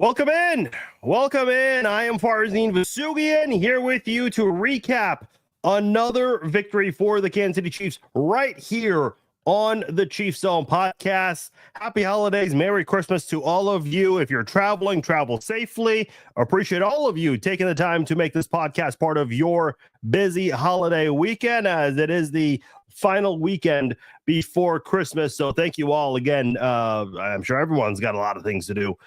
Welcome in. Welcome in. I am Farzin Vasugian here with you to recap another victory for the Kansas City Chiefs right here on the Chiefs Zone podcast. Happy holidays. Merry Christmas to all of you. If you're traveling, travel safely. Appreciate all of you taking the time to make this podcast part of your busy holiday weekend, as it is the final weekend before Christmas. So thank you all again. I'm sure everyone's got a lot of things to do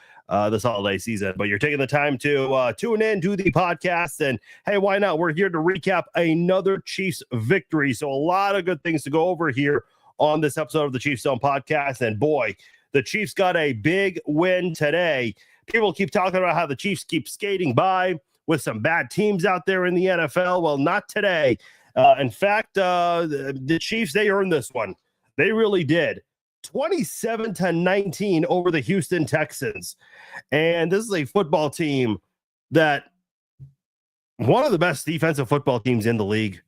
this holiday season, but you're taking the time to tune in to the podcast, and hey, why not? We're here to recap another Chiefs victory. So a lot of good things to go over here on this episode of the Chiefs Zone podcast. And boy, the Chiefs got a big win today. People keep talking about how the Chiefs keep skating by with some bad teams out there in the NFL. Well, not today. In fact, the Chiefs, they earned this one. They really did. 27-19 over the Houston Texans. And this is a football team that one of the best defensive football teams in the league.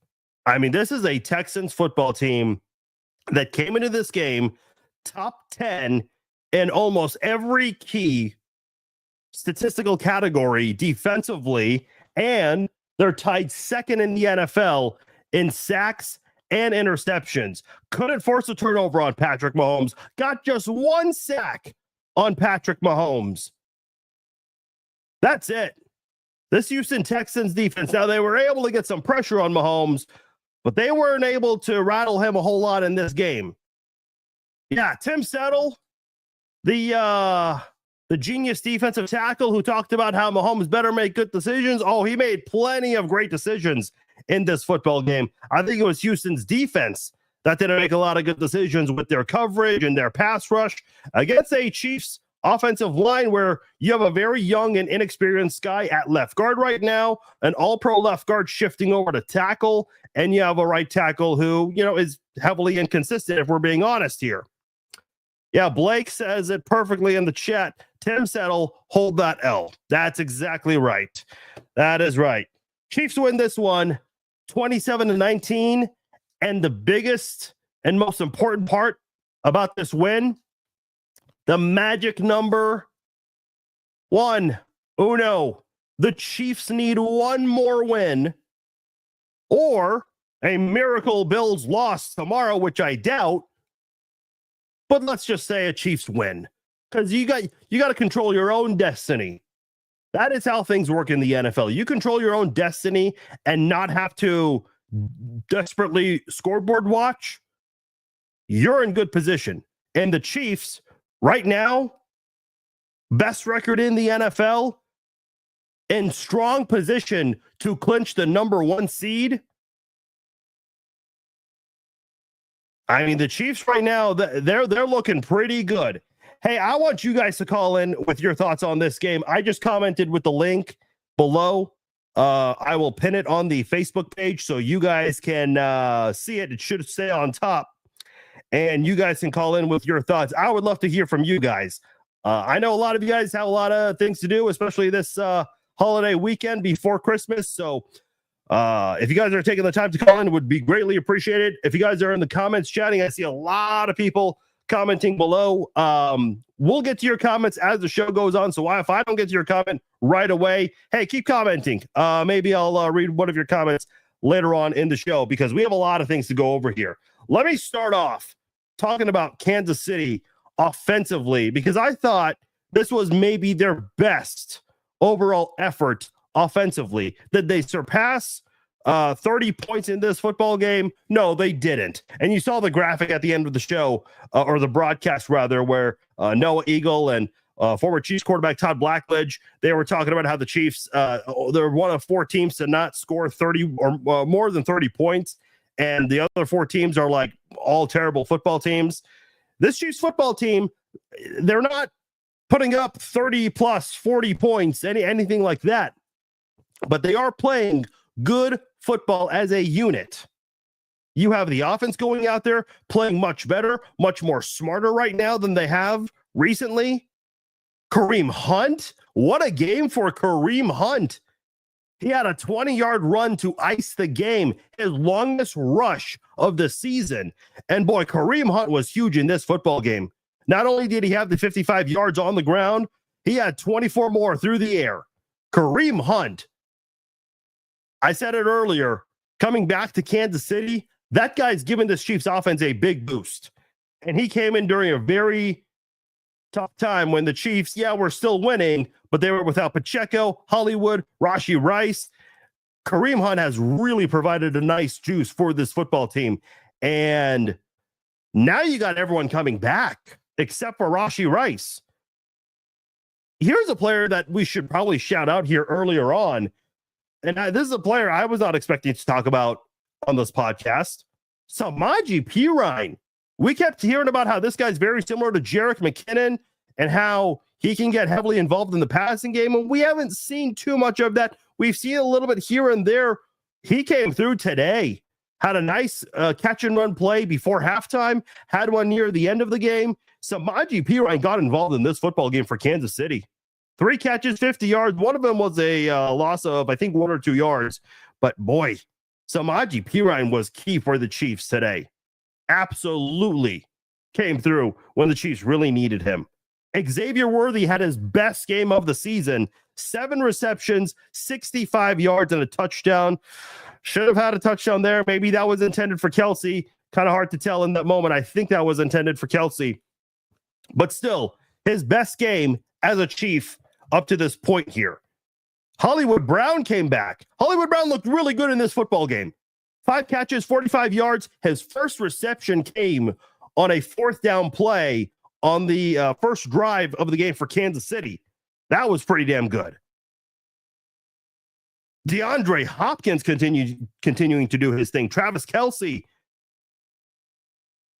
I mean, this is a Texans football team that came into this game top 10 in almost every key statistical category defensively, and they're tied second in the NFL in sacks and interceptions. Couldn't force a turnover on Patrick Mahomes. Got just one sack on Patrick Mahomes. That's it. This Houston Texans defense, now they were able to get some pressure on Mahomes, but they weren't able to rattle him a whole lot in this game. Yeah, Tim Settle, the genius defensive tackle who talked about how Mahomes better make good decisions. Oh, he made plenty of great decisions in this football game. I think it was Houston's defense that didn't make a lot of good decisions with their coverage and their pass rush against a Chiefs offensive line where you have a very young and inexperienced guy at left guard right now, an all-pro left guard shifting over to tackle, and you have a right tackle who, is heavily inconsistent, if we're being honest here. Yeah, Blake says it perfectly in the chat. Tim Settle, hold that L. That's exactly right. That is right. Chiefs win this one 27-19. And the biggest and most important part about this win, the magic number one. Uno. The Chiefs need one more win or a miracle Bills loss tomorrow, which I doubt. But let's just say a Chiefs win, because you got to control your own destiny. That is how things work in the NFL. You control your own destiny and not have to desperately scoreboard watch. You're in good position. And the Chiefs right now, best record in the NFL, in strong position to clinch the number one seed. I mean, the Chiefs right now, they're looking pretty good. Hey, I want you guys to call in with your thoughts on this game. I just commented with the link below. I will pin it on the Facebook page so you guys can see it. It should stay on top. And you guys can call in with your thoughts. I would love to hear from you guys. I know a lot of you guys have a lot of things to do, especially this holiday weekend before Christmas. So if you guys are taking the time to call in, it would be greatly appreciated. If you guys are in the comments chatting, I see a lot of people commenting below. We'll get to your comments as the show goes on. So if I don't get to your comment right away, hey, keep commenting. Maybe I'll read one of your comments later on in the show, because we have a lot of things to go over here. Let me start off talking about Kansas City offensively, because I thought this was maybe their best overall effort offensively. Did they surpass 30 points in this football game? No, they didn't. And you saw the graphic at the end of the show, or the broadcast rather, where Noah Eagle and former Chiefs quarterback Todd Blackledge, they were talking about how the Chiefs, they're one of four teams to not score 30 or more than 30 points. And the other four teams are like all terrible football teams. This Chiefs football team, they're not putting up 30 plus 40 points, anything like that. But they are playing good football as a unit. You have the offense going out there playing much better, much more smarter right now than they have recently. Kareem Hunt, what a game for Kareem Hunt. He had a 20-yard run to ice the game, his longest rush of the season. And boy, Kareem Hunt was huge in this football game. Not only did he have the 55 yards on the ground, He had 24 more through the air. Kareem Hunt, I said it earlier, coming back to Kansas City, that guy's given this Chiefs offense a big boost. And he came in during a very tough time when the Chiefs, were still winning, but they were without Pacheco, Hollywood, Rashee Rice. Kareem Hunt has really provided a nice juice for this football team. And now you got everyone coming back except for Rashee Rice. Here's a player that we should probably shout out here earlier on. And this is a player I was not expecting to talk about on this podcast. Samaje Perine. We kept hearing about how this guy's very similar to Jerick McKinnon and how he can get heavily involved in the passing game. And we haven't seen too much of that. We've seen a little bit here and there. He came through today, had a nice catch and run play before halftime, had one near the end of the game. Samaje Perine got involved in this football game for Kansas City. 3 catches, 50 yards. One of them was a loss of, I think, 1 or 2 yards. But boy, Samaje Perine was key for the Chiefs today. Absolutely came through when the Chiefs really needed him. Xavier Worthy had his best game of the season. 7 receptions, 65 yards, and a touchdown. Should have had a touchdown there. Maybe that was intended for Kelsey. Kind of hard to tell in that moment. I think that was intended for Kelsey. But still, his best game as a Chief up to this point here. Hollywood Brown came back. Hollywood Brown looked really good in this football game. 5 catches, 45 yards. His first reception came on a 4th down play on the first drive of the game for Kansas City. That was pretty damn good. DeAndre Hopkins continuing to do his thing. Travis Kelce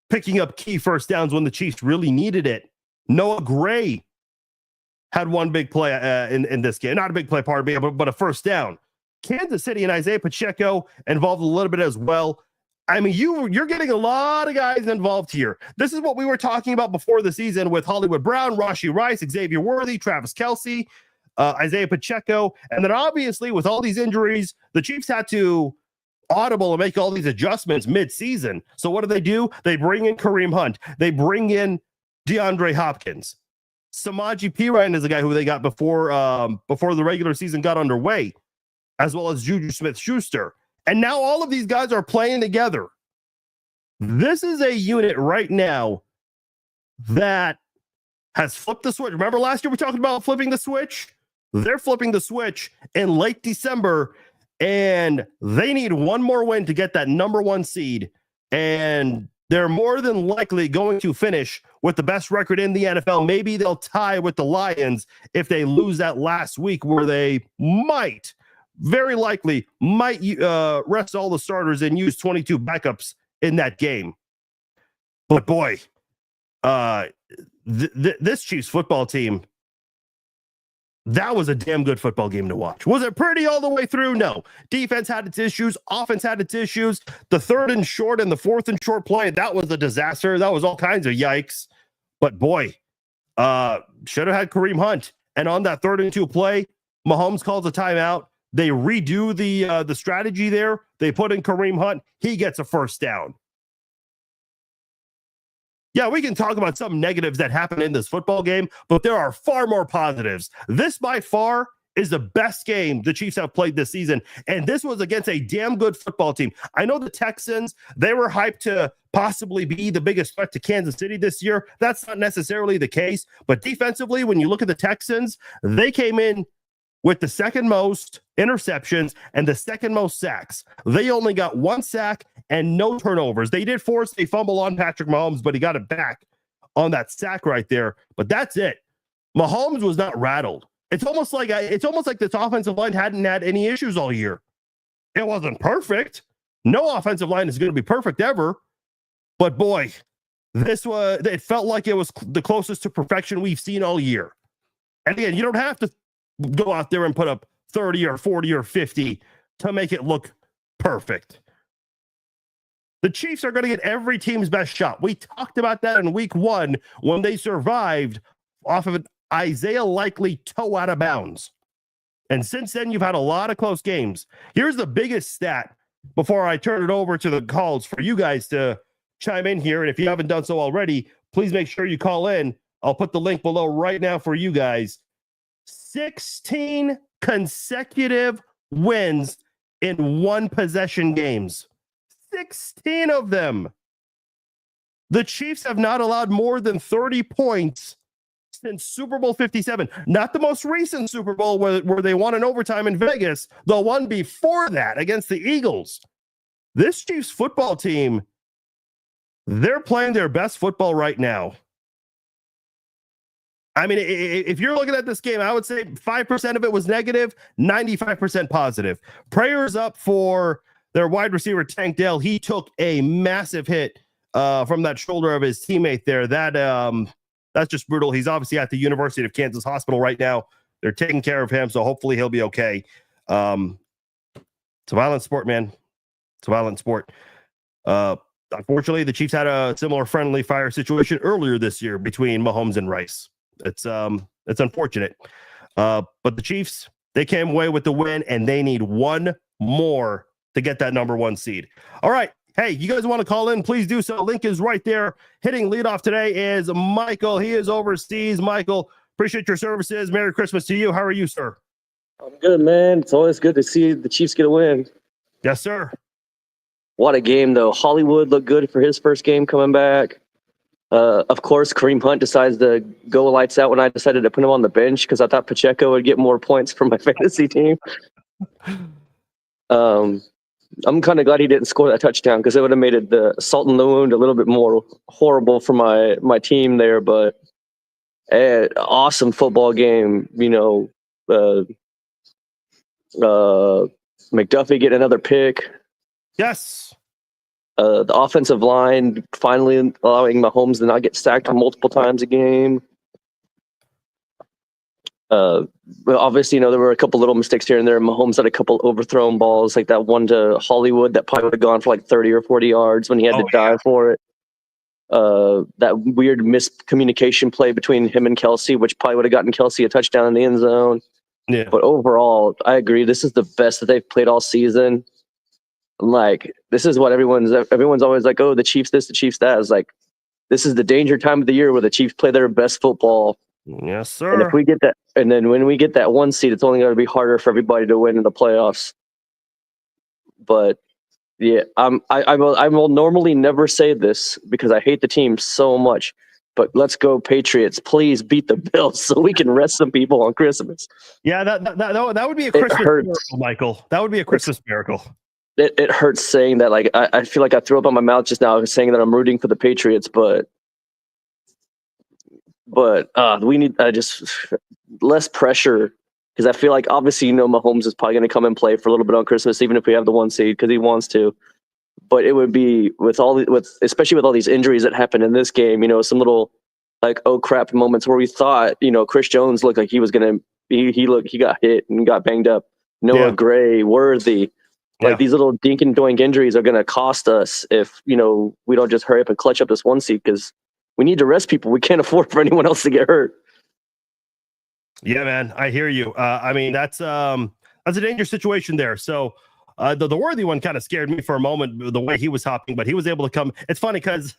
picking up key first downs when the Chiefs really needed it. Noah Gray had one big play in this game. Not a big play, pardon me, but a first down. Kansas City and Isaiah Pacheco involved a little bit as well. I mean, you're getting a lot of guys involved here. This is what we were talking about before the season with Hollywood Brown, Rashee Rice, Xavier Worthy, Travis Kelce, Isaiah Pacheco. And then obviously with all these injuries, the Chiefs had to audible and make all these adjustments mid-season. So what do? They bring in Kareem Hunt. They bring in DeAndre Hopkins. Samaje Perine is a guy who they got before the regular season got underway, as well as Juju Smith-Schuster. And now all of these guys are playing together. This is a unit right now that has flipped the switch. Remember last year we talked about flipping the switch? They're flipping the switch in late December, and they need one more win to get that number 1 seed. And they're more than likely going to finish with the best record in the NFL. Maybe they'll tie with the Lions if they lose that last week, where they very likely might rest all the starters and use 22 backups in that game. But boy, this Chiefs football team, that was a damn good football game to watch. Was it pretty all the way through? No. Defense had its issues. Offense had its issues. The 3rd and short and the 4th and short play, that was a disaster. That was all kinds of yikes. But boy, should have had Kareem Hunt. And on that 3rd and 2 play, Mahomes calls a timeout. They redo the strategy there. They put in Kareem Hunt. He gets a first down. Yeah, we can talk about some negatives that happened in this football game, but there are far more positives. This by far is the best game the Chiefs have played this season, and this was against a damn good football team. I know the Texans, they were hyped to possibly be the biggest threat to Kansas City this year. That's not necessarily the case, but defensively, when you look at the Texans, they came in with the 2nd most interceptions and the 2nd most sacks. They only got 1 sack and no turnovers. They did force a fumble on Patrick Mahomes, but he got it back on that sack right there. But that's it. Mahomes was not rattled. It's almost like this offensive line hadn't had any issues all year. It wasn't perfect. No offensive line is going to be perfect ever. But boy, it felt like it was the closest to perfection we've seen all year. And again, you don't have to go out there and put up 30 or 40 or 50 to make it look perfect. The Chiefs are going to get every team's best shot. We talked about that in week 1 when they survived off of an Isaiah Likely toe out of bounds. And since then, you've had a lot of close games. Here's the biggest stat before I turn it over to the calls for you guys to chime in here. And if you haven't done so already, please make sure you call in. I'll put the link below right now for you guys. 16 consecutive wins in one possession games. 16 of them. The Chiefs have not allowed more than 30 points since Super Bowl 57. Not the most recent Super Bowl where they won in overtime in Vegas, the one before that against the Eagles. This Chiefs football team, they're playing their best football right now. I mean, if you're looking at this game, I would say 5% of it was negative, 95% positive. Prayers up for their wide receiver, Tank Dell. He took a massive hit from that shoulder of his teammate there. That's just brutal. He's obviously at the University of Kansas Hospital right now. They're taking care of him, so hopefully he'll be okay. It's a violent sport, man. It's a violent sport. Unfortunately, the Chiefs had a similar friendly fire situation earlier this year between Mahomes and Rice. It's unfortunate. But the Chiefs, they came away with the win, and they need one more to get that number 1 seed. All right. Hey, you guys want to call in? Please do so. Link is right there. Hitting leadoff today is Michael. He is overseas. Michael, appreciate your services. Merry Christmas to you. How are you, sir? I'm good, man. It's always good to see the Chiefs get a win. Yes, sir. What a game, though. Hollywood looked good for his first game coming back. Of course, Kareem Hunt decides to go lights out when I decided to put him on the bench because I thought Pacheco would get more points for my fantasy team. I'm kind of glad he didn't score that touchdown because it would have made it the salt in the wound a little bit more horrible for my team there. But awesome football game. You know, McDuffie getting another pick. Yes. The offensive line finally allowing Mahomes to not get sacked multiple times a game. Obviously, you know, there were a couple little mistakes here and there. Mahomes had a couple overthrown balls, like that one to Hollywood that probably would have gone for like 30 or 40 yards when he had to dive for it. That weird miscommunication play between him and Kelsey, which probably would have gotten Kelsey a touchdown in the end zone. Yeah. But overall, I agree. This is the best that they've played all season. Like, this is what everyone's always like, oh, the Chiefs this, the Chiefs that. It's like, this is the danger time of the year where the Chiefs play their best football. Yes, sir. And if we get that, and then when we get that 1 seed, it's only going to be harder for everybody to win in the playoffs. But yeah, I will normally never say this because I hate the team so much. But let's go Patriots! Please beat the Bills so we can rest some people on Christmas. Yeah, that would be a Christmas miracle, Michael. That would be a Christmas miracle. It hurts saying that. Like I feel like I threw up on my mouth just now saying that I'm rooting for the Patriots, but we need just less pressure because I feel like obviously, you know, Mahomes is probably going to come and play for a little bit on Christmas, even if we have the 1 seed because he wants to. But it would be especially with all these injuries that happened in this game, you know, some little like, oh crap moments where we thought, you know, Chris Jones looked like he was going to he got hit and got banged up. Noah Gray, Worthy. Like these little dink and doink injuries are going to cost us if, you know, we don't just hurry up and clutch up this 1 seed because we need to rest people. We can't afford for anyone else to get hurt. Yeah, man, I hear you. I mean, that's a dangerous situation there. So the Worthy one kind of scared me for a moment, the way he was hopping, but he was able to come. It's funny because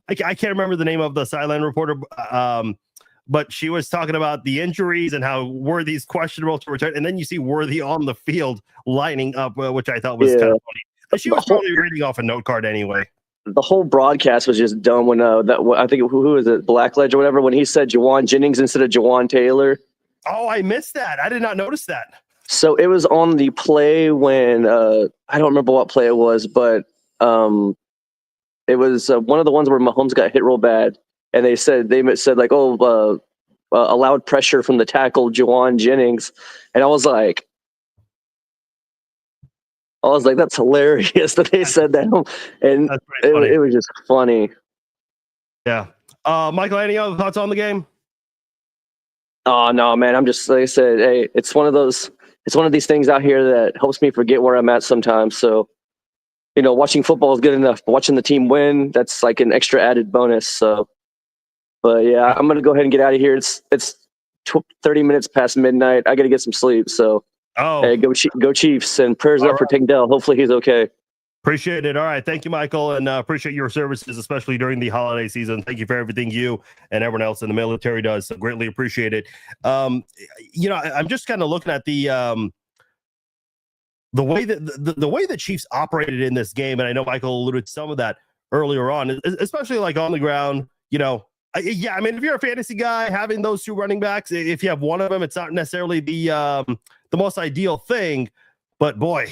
I can't remember the name of the sideline reporter, but she was talking about the injuries and how Worthy's questionable to return. And then you see Worthy on the field lining up, which I thought was kind of funny. But she was probably reading off a note card anyway. The whole broadcast was just dumb when I think who is it, Blackledge or whatever, when he said Jawan Jennings instead of Jawan Taylor. Oh, I missed that. I did not notice that. So it was on the play when I don't remember what play it was, but it was one of the ones where Mahomes got hit real bad, and they said like, oh, allowed pressure from the tackle Jawan Jennings, and I was like, that's hilarious that they said that, and it was just funny. Yeah, Michael, any other thoughts on the game? Oh no, man! I'm just, like I said, hey, it's one of these things out here that helps me forget where I'm at sometimes. So, you know, watching football is good enough. But watching the team win, that's like an extra added bonus. So, but yeah, I'm gonna go ahead and get out of here. It's 30 minutes past midnight. I gotta get some sleep. So, hey, go Chiefs, and prayers up for Tank Dell. Hopefully he's okay. Appreciate it. All right. Thank you, Michael, and appreciate your services, especially during the holiday season. Thank you for everything you and everyone else in the military does. So greatly appreciate it. I'm just kind of looking at the way that the way the Chiefs operated in this game, and I know Michael alluded to some of that earlier on, especially like on the ground. I mean, if you're a fantasy guy, having those two running backs, if you have one of them, it's not necessarily the most ideal thing. But boy,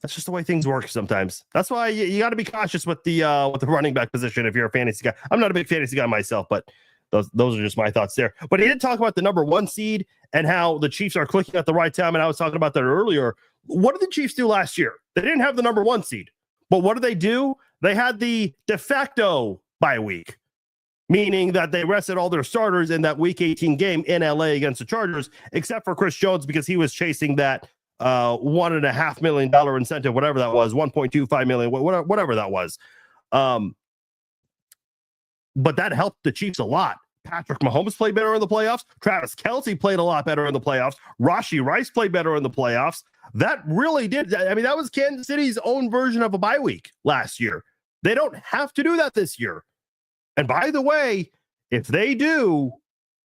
that's just the way things work sometimes. That's why you got to be cautious with the running back position if you're a fantasy guy. I'm not a big fantasy guy myself, but those are just my thoughts there. But he did talk about the number 1 seed and how the Chiefs are clicking at the right time. And I was talking about that earlier. What did the Chiefs do last year? They didn't have the number 1 seed. But what did they do? They had the de facto bye week, meaning that they rested all their starters in that Week 18 game in LA against the Chargers, except for Chris Jones because he was chasing that $1.5 million incentive, whatever that was, 1.25 million, whatever that was. But that helped the Chiefs a lot. Patrick Mahomes played better in the playoffs. Travis Kelce played a lot better in the playoffs. Rashee Rice played better in the playoffs. That really did. I mean, that was Kansas City's own version of a bye week last year. They don't have to do that this year. And by the way, if they do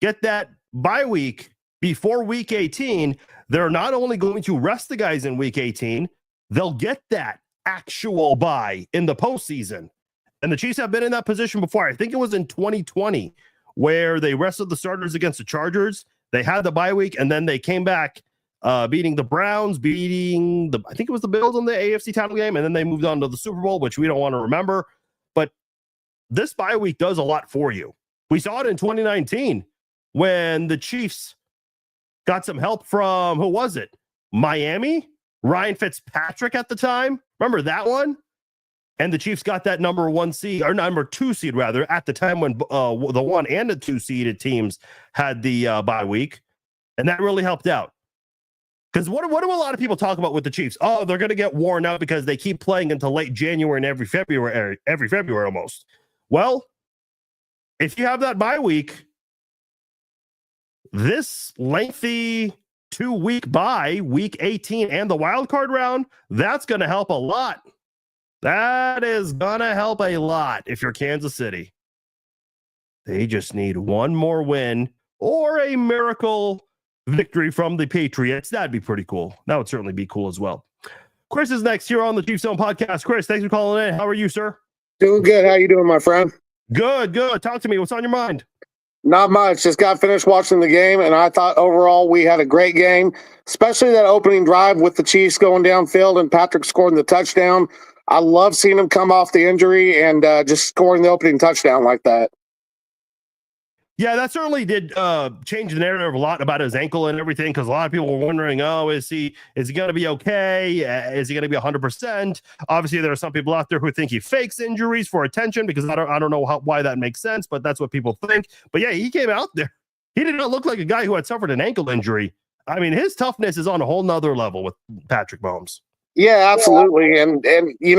get that bye week before Week 18, they're not only going to rest the guys in Week 18, they'll get that actual bye in the postseason. And the Chiefs have been in that position before. I think it was in 2020 where they rested the starters against the Chargers. They had the bye week, and then they came back beating the Browns, I think it was the Bills in the AFC title game, and then they moved on to the Super Bowl, which we don't want to remember. But this bye week does a lot for you. We saw it in 2019 when the Chiefs got some help from, who was it? Miami? Ryan Fitzpatrick at the time. Remember that one? And the Chiefs got that number 1 seed, or number 2 seed rather, at the time when the 1 and the 2 seeded teams had the bye week. And that really helped out. Because what do a lot of people talk about with the Chiefs? Oh, they're going to get worn out because they keep playing until late January and every February almost. Well, if you have that bye week, this lengthy 2-week bye, Week 18 and the wild card round, that's going to help a lot. That is going to help a lot if you're Kansas City. They just need one more win or a miracle victory from the Patriots. That'd be pretty cool. That would certainly be cool as well. Chris is next here on the Chiefs Zone podcast. Chris, thanks for calling in. How are you, sir? Doing good. How you doing, my friend? Good. Talk to me. What's on your mind? Not much. Just got finished watching the game, and I thought overall we had a great game, especially that opening drive with the Chiefs going downfield and Patrick scoring the touchdown. I love seeing him come off the injury and just scoring the opening touchdown like that. Yeah, that certainly did change the narrative a lot about his ankle and everything, because a lot of people were wondering, is he going to be okay? Is he going to be 100%? Obviously, there are some people out there who think he fakes injuries for attention, because I don't know why that makes sense, but that's what people think. But yeah, he came out there. He did not look like a guy who had suffered an ankle injury. I mean, his toughness is on a whole nother level with Patrick Mahomes. Yeah, absolutely. And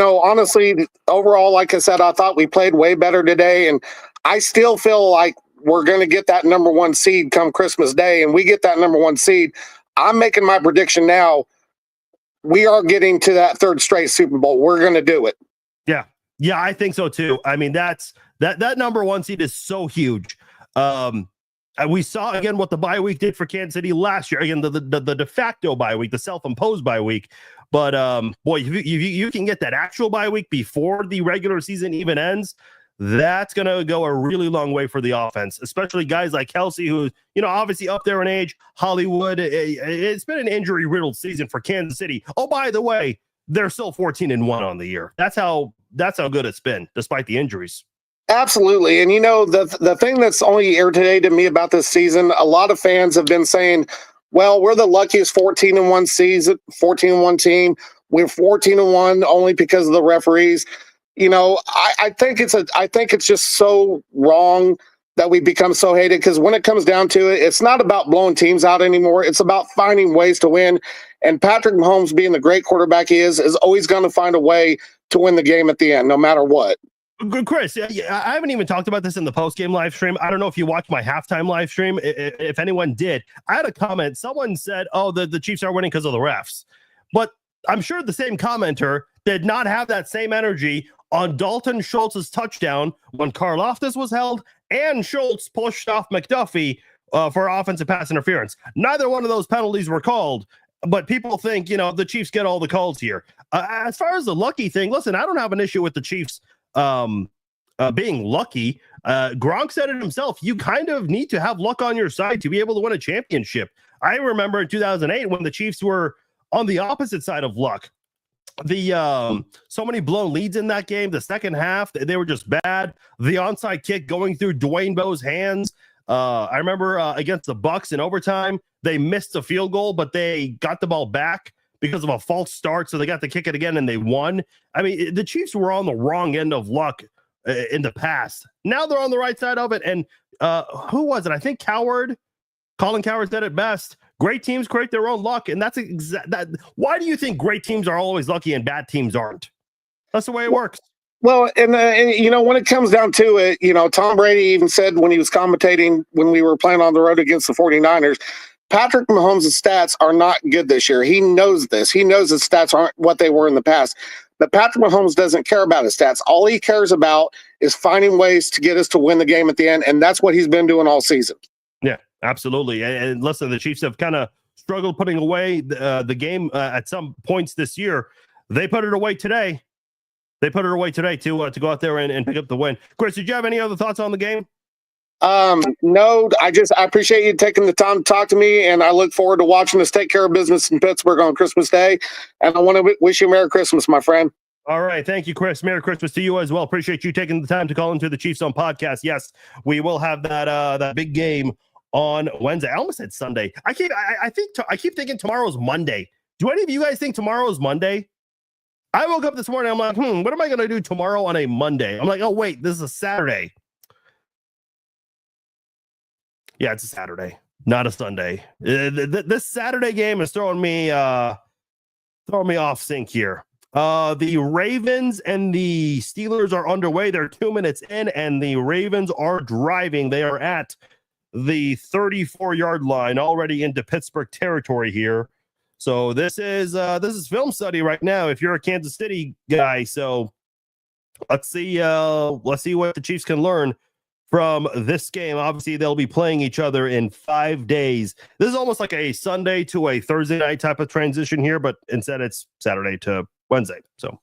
honestly, overall, like I said, I thought we played way better today, and I still feel like we're going to get that number 1 seed come Christmas Day, and we get that number 1 seed. I'm making my prediction now. We are getting to that 3rd straight Super Bowl. We're going to do it. Yeah, I think so too. I mean, that number 1 seed is so huge. We saw again what the bye week did for Kansas City last year. Again, the de facto bye week, the self-imposed bye week. But boy, if you can get that actual bye week before the regular season even ends, that's going to go a really long way for the offense, especially guys like Kelce, who, obviously up there in age. Hollywood, it's been an injury-riddled season for Kansas City. Oh, by the way, they're still 14-1 on the year. That's how good it's been, despite the injuries. Absolutely. And, the thing that's only irritated me about this season, a lot of fans have been saying, well, we're the luckiest 14-1 season, 14-1 team. We're 14-1 only because of the referees. I think it's just so wrong that we become so hated, because when it comes down to it, it's not about blowing teams out anymore. It's about finding ways to win. And Patrick Mahomes, being the great quarterback he is always going to find a way to win the game at the end, no matter what. Chris, I haven't even talked about this in the post-game live stream. I don't know if you watched my halftime live stream. If anyone did, I had a comment. Someone said, the Chiefs are winning because of the refs. But I'm sure the same commenter did not have that same energy on Dalton Schultz's touchdown when Karlaftis was held and Schultz pushed off McDuffie for offensive pass interference. Neither one of those penalties were called, but people think, the Chiefs get all the calls here. As far as the lucky thing, listen, I don't have an issue with the Chiefs being lucky. Gronk said it himself. You kind of need to have luck on your side to be able to win a championship. I remember in 2008 when the Chiefs were on the opposite side of luck. So many blown leads in that game. The second half, they were just bad. The onside kick going through Dwayne Bowe's hands. I remember against the Bucks in overtime, they missed a field goal, but they got the ball back because of a false start. So they got to kick it again and they won. I mean, the Chiefs were on the wrong end of luck in the past. Now they're on the right side of it. And who was it? I think Colin Cowherd said it best. Great teams create their own luck. And that's that. Why do you think great teams are always lucky and bad teams aren't? That's the way it works. Well, and when it comes down to it, Tom Brady even said when he was commentating when we were playing on the road against the 49ers, Patrick Mahomes' stats are not good this year. He knows this. He knows his stats aren't what they were in the past. But Patrick Mahomes doesn't care about his stats. All he cares about is finding ways to get us to win the game at the end, and that's what he's been doing all season. Yeah, absolutely. And listen, the Chiefs have kind of struggled putting away the game at some points this year. They put it away today. To go out there and pick up the win. Chris, did you have any other thoughts on the game? No, I appreciate you taking the time to talk to me, and I look forward to watching us take care of business in Pittsburgh on Christmas Day. And I want to wish you a Merry Christmas, my friend. All right. Thank you, Chris. Merry Christmas to you as well. Appreciate you taking the time to call into the Chiefs Zone podcast. Yes, we will have that big game on Wednesday. I almost said Sunday. I keep thinking tomorrow's Monday. Do any of you guys think tomorrow is Monday? I woke up this morning. I'm like, what am I going to do tomorrow on a Monday? I'm like, oh, wait, this is a Saturday. Yeah, it's a Saturday, not a Sunday. This Saturday game is throwing me off sync here. The Ravens and the Steelers are underway. They're 2 minutes in, and the Ravens are driving. They are at the 34-yard line, already into Pittsburgh territory here. So this is film study right now if you're a Kansas City guy. So let's see what the Chiefs can learn from this game. Obviously, they'll be playing each other in 5 days. This is almost like a Sunday to a Thursday night type of transition here, but instead it's Saturday to Wednesday. So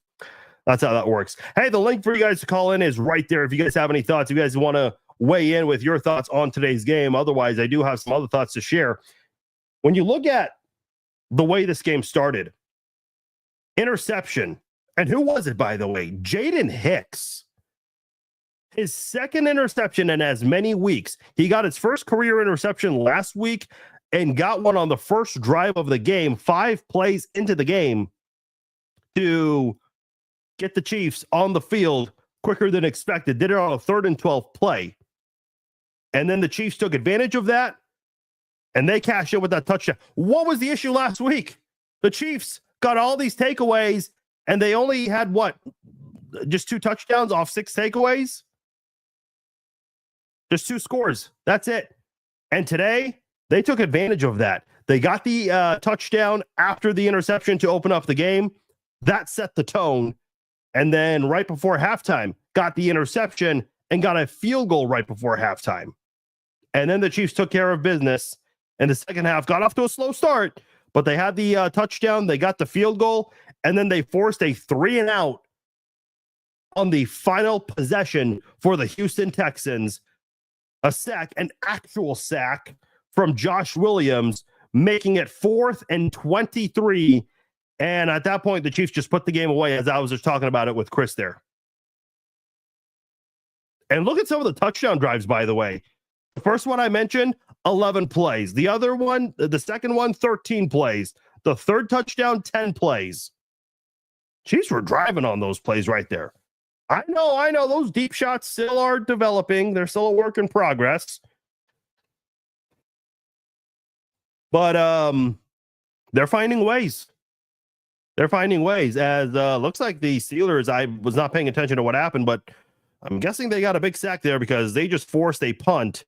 that's how that works. Hey, the link for you guys to call in is right there. If you guys have any thoughts, if you guys want to weigh in with your thoughts on today's game. Otherwise, I do have some other thoughts to share. When you look at the way this game started, interception, and who was it, by the way? Jaden Hicks. His second interception in as many weeks. He got his first career interception last week and got one on the first drive of the game, 5 plays into the game, to get the Chiefs on the field quicker than expected. Did it on a 3rd and 12 play. And then the Chiefs took advantage of that, and they cashed in with that touchdown. What was the issue last week? The Chiefs got all these takeaways, and they only had, just 2 touchdowns off 6 takeaways? Just 2 scores. That's it. And today, they took advantage of that. They got the touchdown after the interception to open up the game. That set the tone. And then right before halftime, got the interception and got a field goal right before halftime. And then the Chiefs took care of business. And the second half got off to a slow start, but they had the touchdown. They got the field goal, and then they forced a 3-and-out on the final possession for the Houston Texans. A sack, an actual sack from Josh Williams, making it 4th and 23. And at that point, the Chiefs just put the game away, as I was just talking about it with Chris there. And look at some of the touchdown drives, by the way. The first one I mentioned, 11 plays. The other one, the second one, 13 plays. The third touchdown, 10 plays. Chiefs were driving on those plays right there. I know. Those deep shots still are developing. They're still a work in progress. But they're finding ways. As looks like the Steelers, I was not paying attention to what happened, but I'm guessing they got a big sack there because they just forced a punt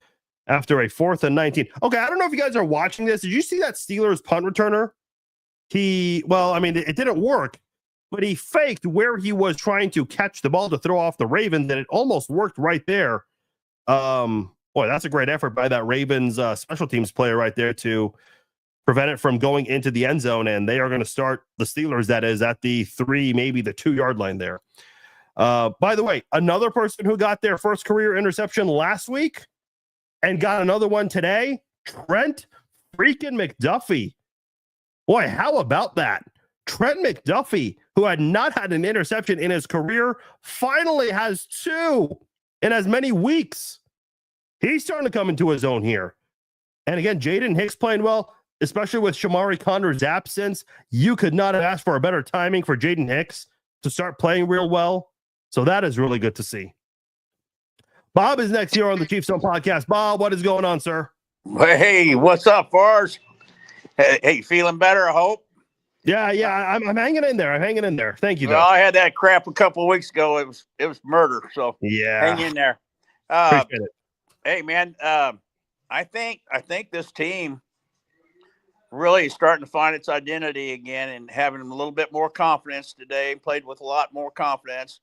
after a 4th and 19. Okay, I don't know if you guys are watching this. Did you see that Steelers punt returner? it didn't work, but he faked where he was trying to catch the ball to throw off the Ravens, and it almost worked right there. Boy, that's a great effort by that Ravens special teams player right there to prevent it from going into the end zone, and they are going to start the Steelers, that is, at the 3, maybe the 2-yard line there. By the way, another person who got their first career interception last week and got another one today, Trent freaking McDuffie. Boy, how about that? Trent McDuffie, who had not had an interception in his career, finally has 2 in as many weeks. He's starting to come into his own here. And again, Jaden Hicks playing well, especially with Shamari Connor's absence. You could not have asked for a better timing for Jaden Hicks to start playing real well. So that is really good to see. Bob is next here on the Chiefs Zone podcast. Bob, what is going on, sir? Hey, what's up, Fars? Hey, feeling better, I hope? Yeah, I'm hanging in there. I'm hanging in there. Thank you, though. Well, I had that crap a couple of weeks ago. It was murder, so yeah, hang in there. Appreciate it. Hey, man, I think this team really is starting to find its identity again and having a little bit more confidence today. Played with a lot more confidence,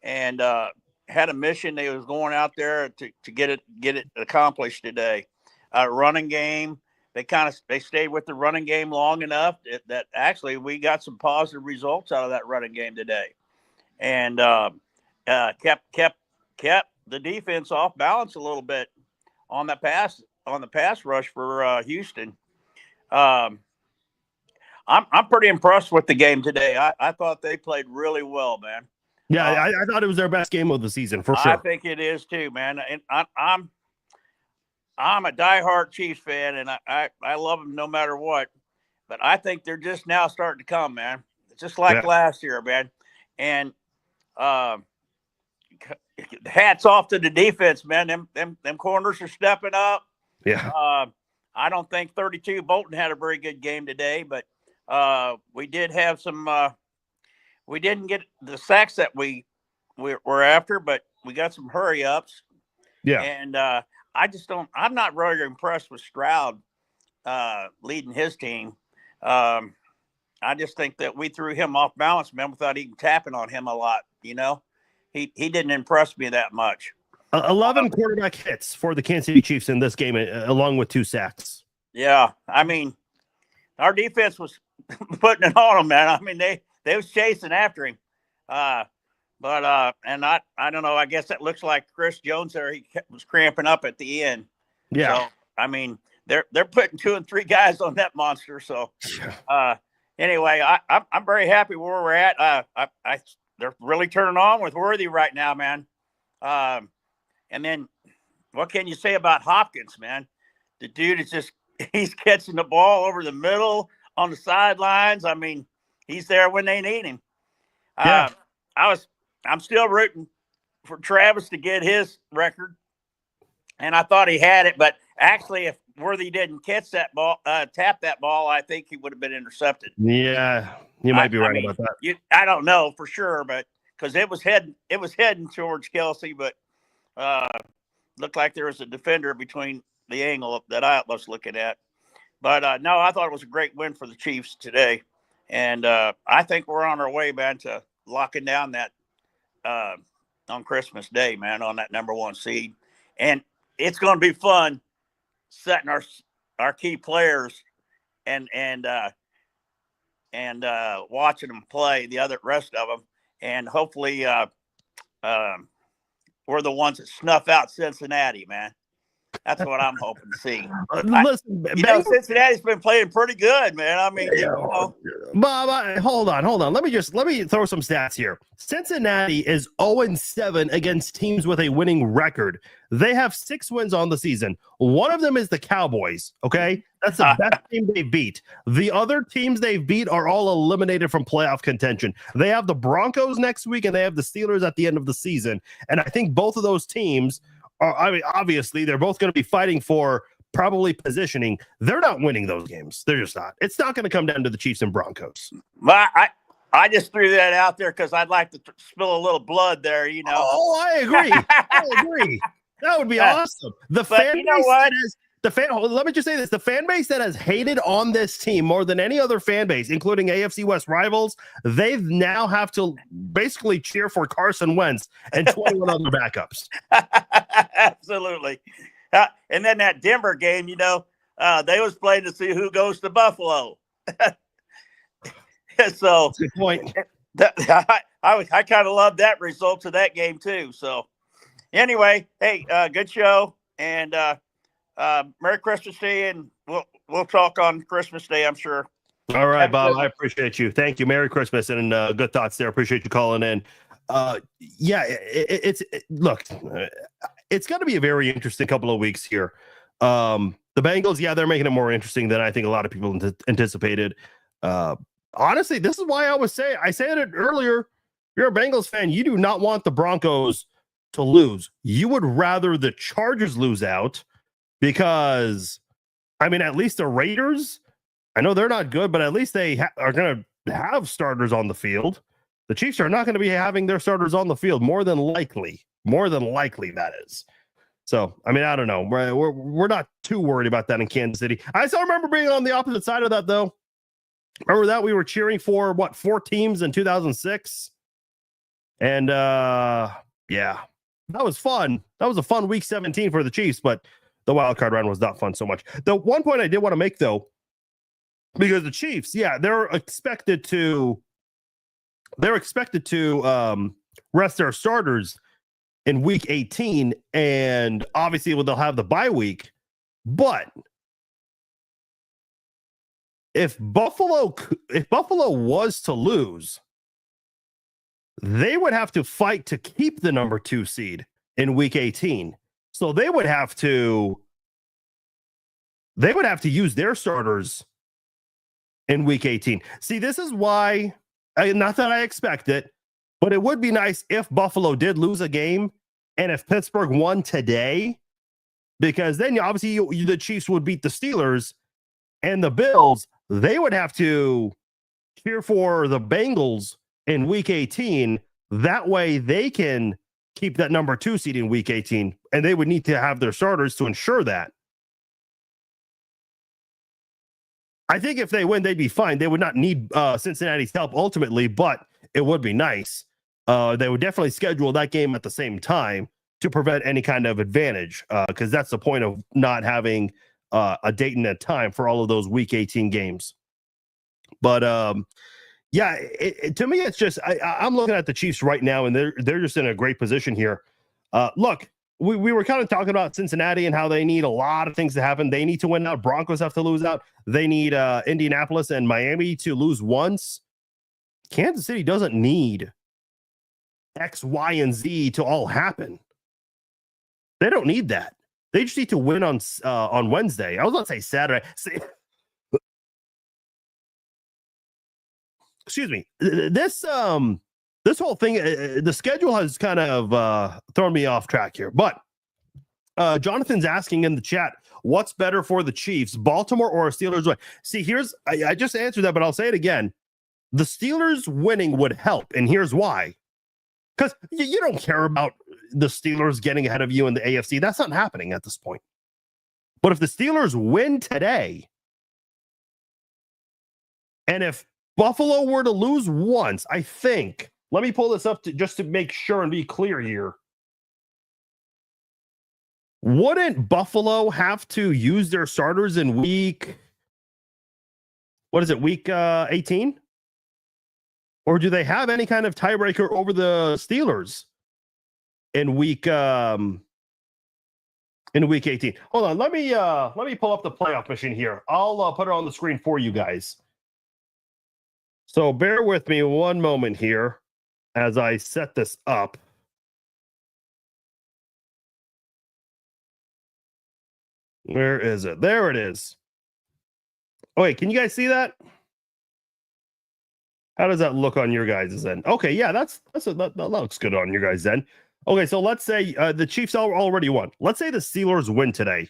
and had a mission. They was going out there to get it accomplished today. Running game. They stayed with the running game long enough that actually we got some positive results out of that running game today, and kept the defense off balance a little bit on the pass rush for Houston. I'm pretty impressed with the game today. I thought they played really well, man. Yeah, I thought it was their best game of the season for sure. I think it is too, man. And I'm a diehard Chiefs fan, and I love them no matter what. But I think they're just now starting to come, man. Just like last year, man. And hats off to the defense, man. Them corners are stepping up. Yeah. I don't think 32 Bolton had a very good game today, but we did have some. We didn't get the sacks that we were after, but we got some hurry ups. Yeah. And I'm not really impressed with Stroud leading his team. I just think that we threw him off balance, man, without even tapping on him a lot. You know, he didn't impress me that much. 11 quarterback hits for the Kansas City Chiefs in this game, along with 2 sacks. Yeah, I mean, our defense was putting it on them, man. I mean, they was chasing after him. But and I don't know. I guess that looks like Chris Jones there. He was cramping up at the end. Yeah. So, I mean, they're putting 2 and 3 guys on that monster. So, anyway, I'm very happy where we're at. They're really turning on with Worthy right now, man. And then what can you say about Hopkins, man? The dude is he's catching the ball over the middle on the sidelines. I mean, he's there when they need him. Yeah. I'm still rooting for Travis to get his record, and I thought he had it. But actually, if Worthy didn't catch that ball, tap that ball, I think he would have been intercepted. Yeah, you might be right about that. I don't know for sure, but because it was heading towards Kelsey, but looked like there was a defender between the angle that I was looking at. But no, I thought it was a great win for the Chiefs today, and I think we're on our way, man, to locking down that. On Christmas Day, man, on that number 1 seed. And it's going to be fun setting our key players and watching them play, the rest of them. And hopefully we're the ones that snuff out Cincinnati, man. That's what I'm hoping to see. Listen, Cincinnati's been playing pretty good, man. I mean, Bob, hold on. Let me throw some stats here. Cincinnati is 0-7 against teams with a winning record. They have 6 wins on the season. One of them is the Cowboys. Okay, that's the best team they beat. The other teams they beat are all eliminated from playoff contention. They have the Broncos next week, and they have the Steelers at the end of the season. And I think both of those teams. Obviously, they're both going to be fighting for probably positioning. They're not winning those games. They're just not. It's not going to come down to the Chiefs and Broncos. Well, I just threw that out there because I'd like to spill a little blood there, you know. Oh, I agree. That would be awesome. The fan let me just say this, the fan base that has hated on this team more than any other fan base, including AFC West rivals, they now have to basically cheer for Carson Wentz and 21 other backups. Absolutely. And then that Denver game, they was playing to see who goes to Buffalo. So that's a good point. I kind of love that result of that game too. So anyway, hey, good show, and Merry Christmas to you, and we'll talk on Christmas Day, I'm sure. All right, Bob, I appreciate you. Thank you. Merry Christmas, and good thoughts there. Appreciate you calling in. Look, it's going to be a very interesting couple of weeks here. The Bengals, they're making it more interesting than I think a lot of people anticipated. Honestly, this is why I said it earlier. If you're a Bengals fan, you do not want the Broncos to lose. You would rather the Chargers lose out because, at least the Raiders, I know they're not good, but at least they are going to have starters on the field. The Chiefs are not going to be having their starters on the field, more than likely, that is. So, I don't know. We're not too worried about that in Kansas City. I still remember being on the opposite side of that, though. Remember that we were cheering for 4 teams in 2006, and that was fun. That was a fun week 17 for the Chiefs, but the wild card round was not fun so much. The one point I did want to make, though, because the Chiefs, they're expected to rest their starters in week 18, and obviously they'll have the bye week. But if Buffalo was to lose, they would have to fight to keep the number 2 seed in week 18. So they would have to use their starters in week 18. See, this is why, not that I expect it, but it would be nice if Buffalo did lose a game and if Pittsburgh won today, because then obviously the Chiefs would beat the Steelers, and the Bills, they would have to cheer for the Bengals in week 18. That way they can keep that number 2 seed in week 18, and they would need to have their starters to ensure that. I think if they win, they'd be fine. They would not need Cincinnati's help ultimately, but it would be nice. They would definitely schedule that game at the same time to prevent any kind of advantage, because that's the point of not having a date and a time for all of those week 18 games. But to me, it's just I'm looking at the Chiefs right now, and they're just in a great position here. Look, we were kind of talking about Cincinnati and how they need a lot of things to happen. They need to win out. Broncos have to lose out. They need Indianapolis and Miami to lose once. Kansas City doesn't need X, Y, and Z to all happen. They don't need that. They just need to win on Wednesday. I was going to say Saturday. Excuse me. This whole thing, the schedule has kind of thrown me off track here. But Jonathan's asking in the chat, what's better for the Chiefs, Baltimore or a Steelers win? See, I just answered that, but I'll say it again. The Steelers winning would help, and here's why. Because you don't care about the Steelers getting ahead of you in the AFC. That's not happening at this point. But if the Steelers win today, and if Buffalo were to lose once, I think, let me pull this up just to make sure and be clear here. Wouldn't Buffalo have to use their starters in week 18? Or do they have any kind of tiebreaker over the Steelers in week 18? Hold on, let me pull up the playoff machine here. I'll put it on the screen for you guys. So bear with me one moment here as I set this up. Where is it? There it is. Oh, wait, can you guys see that? How does that look on your guys' end? Okay, yeah, that looks good on your guys' end. Okay, so let's say the Chiefs already won. Let's say the Steelers win today.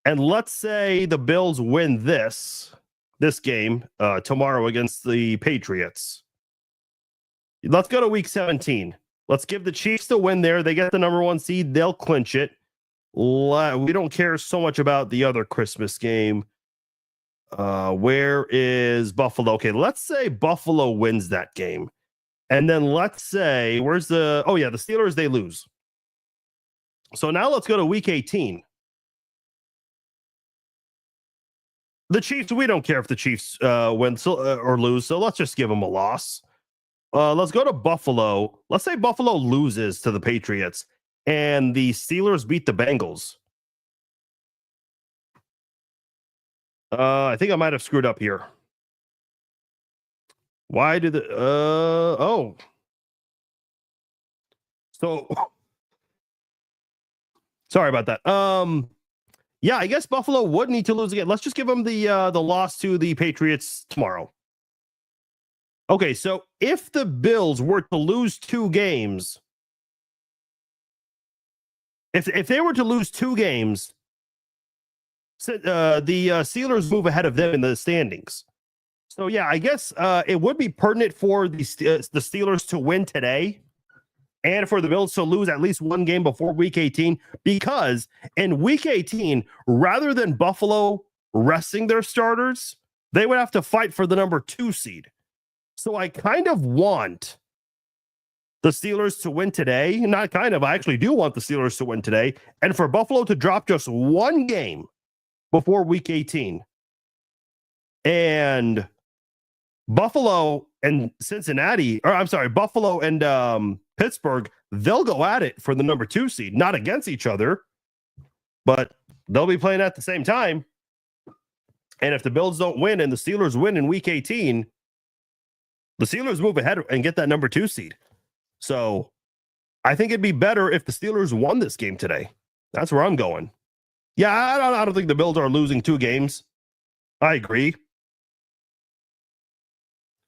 And let's say the Bills win this game tomorrow against the Patriots. Let's go to week 17. Let's give the Chiefs the win there. They get the number 1 seed. They'll clinch it. We don't care so much about the other Christmas game. Where is Buffalo? Okay, let's say Buffalo wins that game. And then let's say, the Steelers, they lose. So now let's go to week 18. The Chiefs, we don't care if the Chiefs win or lose, so let's just give them a loss. Let's go to Buffalo. Let's say Buffalo loses to the Patriots and the Steelers beat the Bengals. I think I might have screwed up here. Why did so sorry about that. Yeah, I guess Buffalo would need to lose again. Let's just give them the loss to the Patriots tomorrow. Okay, so if the Bills were to lose 2 games, if they were to lose 2 games, the Steelers move ahead of them in the standings. So yeah, I guess it would be pertinent for the Steelers to win today, and for the Bills to lose at least 1 game before Week 18, because in Week 18, rather than Buffalo resting their starters, they would have to fight for the number 2 seed. So I kind of want the Steelers to win today. Not kind of, I actually do want the Steelers to win today, and for Buffalo to drop just 1 game before Week 18. And Buffalo and Buffalo and Pittsburgh, they'll go at it for the number 2 seed, not against each other, but they'll be playing at the same time. And if the Bills don't win and the Steelers win in Week 18, the Steelers move ahead and get that number 2 seed. So I think it'd be better if the Steelers won this game today. That's where I'm going. Yeah, I don't think the Bills are losing 2 games. I agree.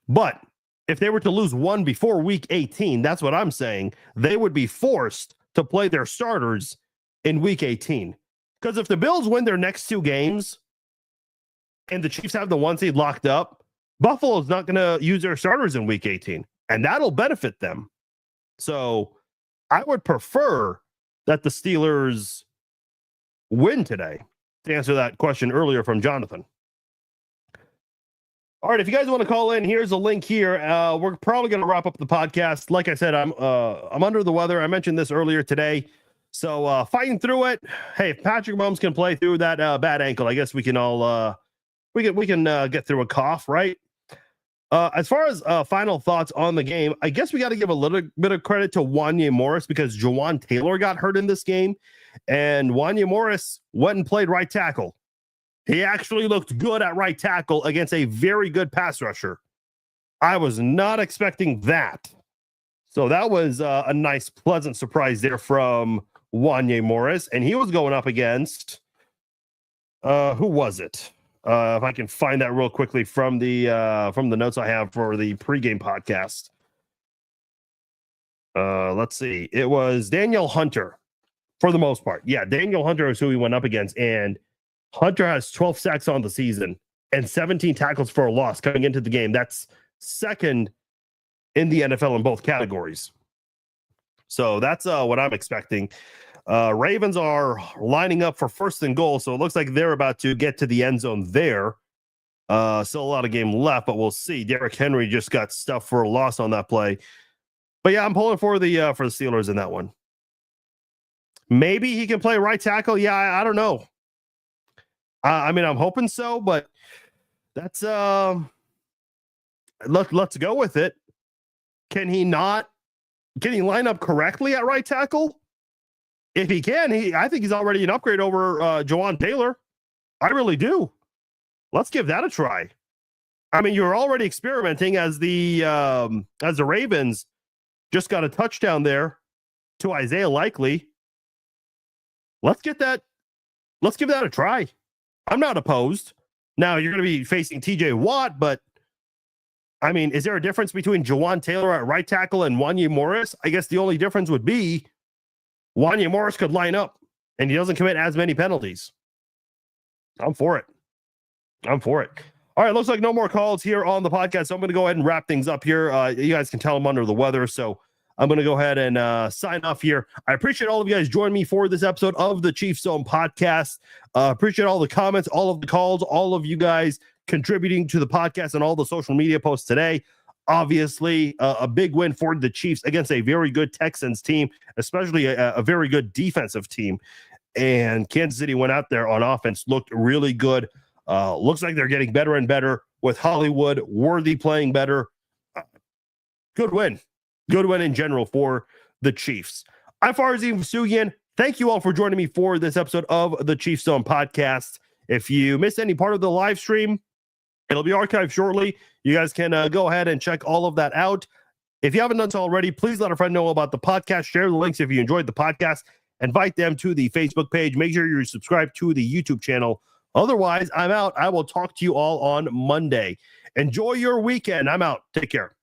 But if they were to lose 1 before Week 18, that's what I'm saying. They would be forced to play their starters in Week 18. Because if the Bills win their next 2 games and the Chiefs have the 1 seed locked up, Buffalo's not going to use their starters in Week 18. And that'll benefit them. So I would prefer that the Steelers win today, to answer that question earlier from Jonathan. All right, if you guys want to call in, here's a link here. We're probably going to wrap up the podcast. Like I said, I'm under the weather. I mentioned this earlier today. So fighting through it. Hey, if Patrick Mahomes can play through that bad ankle, I guess we can all we can get through a cough, right? As far as final thoughts on the game, I guess we got to give a little bit of credit to Wanya Morris, because Jawan Taylor got hurt in this game, and Wanya Morris went and played right tackle. He actually looked good at right tackle against a very good pass rusher. I was not expecting that. So that was a nice, pleasant surprise there from Wanya Morris. And he was going up against, who was it? If I can find that real quickly from the notes I have for the pregame podcast. Let's see. It was Daniel Hunter for the most part. Yeah, Daniel Hunter is who he went up against. And Hunter has 12 sacks on the season and 17 tackles for a loss coming into the game. That's second in the NFL in both categories. So that's what I'm expecting. Ravens are lining up for 1st and goal, so it looks like they're about to get to the end zone there. Still a lot of game left, but we'll see. Derrick Henry just got stuffed for a loss on that play. But yeah, I'm pulling for the Steelers in that one. Maybe he can play right tackle. Yeah, I don't know. I mean, I'm hoping so, but that's let's go with it. Can he line up correctly at right tackle? If he can, I think he's already an upgrade over Jawan Taylor. I really do. Let's give that a try. I mean, you're already experimenting as the Ravens just got a touchdown there to Isaiah Likely. Let's give that a try. I'm not opposed. Now, you're going to be facing TJ Watt, but I mean, is there a difference between Jawan Taylor at right tackle and Wanya Morris? I guess the only difference would be Wanya Morris could line up and he doesn't commit as many penalties. I'm for it. All right, looks like no more calls here on the podcast, so I'm going to go ahead and wrap things up here. You guys can tell I'm under the weather, so I'm going to go ahead and sign off here. I appreciate all of you guys joining me for this episode of the Chiefs Zone podcast. Appreciate all the comments, all of the calls, all of you guys contributing to the podcast and all the social media posts today. Obviously, a big win for the Chiefs against a very good Texans team, especially a very good defensive team. And Kansas City went out there on offense, looked really good. Looks like they're getting better and better with Hollywood, Worthy playing better. Good win. Good win in general for the Chiefs. I'm Farzim Vasugian. Thank you all for joining me for this episode of the Chiefs Zone podcast. If you missed any part of the live stream, it'll be archived shortly. You guys can go ahead and check all of that out. If you haven't done so already, please let a friend know about the podcast. Share the links if you enjoyed the podcast. Invite them to the Facebook page. Make sure you subscribe to the YouTube channel. Otherwise, I'm out. I will talk to you all on Monday. Enjoy your weekend. I'm out. Take care.